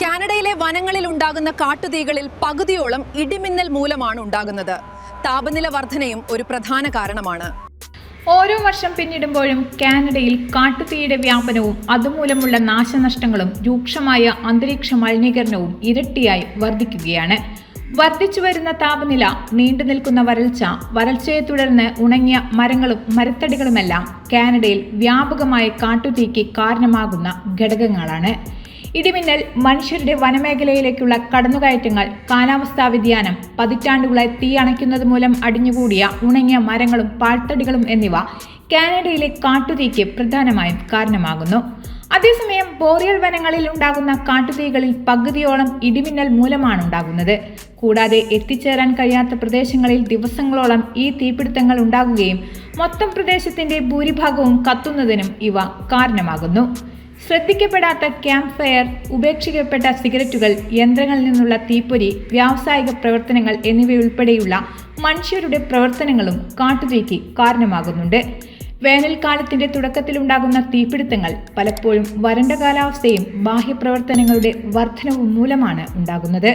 കാനഡയിലെ വനങ്ങളിൽ ഉണ്ടാകുന്ന കാട്ടുതീകളിൽ പകുതിയോളം ഇടിമിന്നൽ മൂലമാണ് ഉണ്ടാകുന്നത്. താപനില വർധനയും ഒരു പ്രധാന കാരണമാണ്. ഓരോ വർഷം പിന്നിടുമ്പോഴും കാനഡയിൽ കാട്ടുതീയുടെ വ്യാപനവും അതുമൂലമുള്ള നാശനഷ്ടങ്ങളും രൂക്ഷമായ അന്തരീക്ഷ മലിനീകരണവും ഇരട്ടിയായി വർദ്ധിക്കുകയാണ്. വർദ്ധിച്ചുവരുന്ന താപനില, നീണ്ടുനിൽക്കുന്ന വരൾച്ചയെ തുടർന്ന് ഉണങ്ങിയ മരങ്ങളും മരത്തടികളുമെല്ലാം കാനഡയിൽ വ്യാപകമായ കാട്ടുതീക്ക് കാരണമാകുന്ന ഘടകങ്ങളാണ്. ഇടിമിന്നൽ, മനുഷ്യരുടെ വനമേഖലയിലേക്കുള്ള കടന്നുകയറ്റങ്ങൾ, കാലാവസ്ഥാ വ്യതിയാനം, പതിറ്റാണ്ടുകളായി തീ അണയ്ക്കുന്നത് മൂലം അടിഞ്ഞുകൂടിയ ഉണങ്ങിയ മരങ്ങളും പാഴ്ത്തടികളും എന്നിവ കാനഡയിലെ കാട്ടുതീക്ക് പ്രധാനമായും കാരണമാകുന്നു. അതേസമയം ബോറിയൽ വനങ്ങളിൽ ഉണ്ടാകുന്ന കാട്ടുതീകളിൽ പകുതിയോളം ഇടിമിന്നൽ മൂലമാണ് ഉണ്ടാകുന്നത്. കൂടാതെ എത്തിച്ചേരാൻ കഴിയാത്ത പ്രദേശങ്ങളിൽ ദിവസങ്ങളോളം ഈ തീപിടുത്തങ്ങൾ ഉണ്ടാകുകയും മൊത്തം പ്രദേശത്തിന്റെ ഭൂരിഭാഗവും കത്തുന്നതിനും ഇവ കാരണമാകുന്നു. ശ്രദ്ധിക്കപ്പെടാത്ത ക്യാമ്പ് ഫയർ, ഉപേക്ഷിക്കപ്പെട്ട സിഗരറ്റുകൾ, യന്ത്രങ്ങളിൽ നിന്നുള്ള തീപ്പൊരി, വ്യാവസായിക പ്രവർത്തനങ്ങൾ എന്നിവയുൾപ്പെടെയുള്ള മനുഷ്യരുടെ പ്രവർത്തനങ്ങളും കാട്ടുതീക്ക് കാരണമാകുന്നുണ്ട്. വേനൽക്കാലത്തിന്റെ തുടക്കത്തിലുണ്ടാകുന്ന തീപിടുത്തങ്ങൾ പലപ്പോഴും വരണ്ട കാലാവസ്ഥയും ബാഹ്യപ്രവർത്തനങ്ങളുടെ വർധനവും മൂലമാണ് ഉണ്ടാകുന്നത്.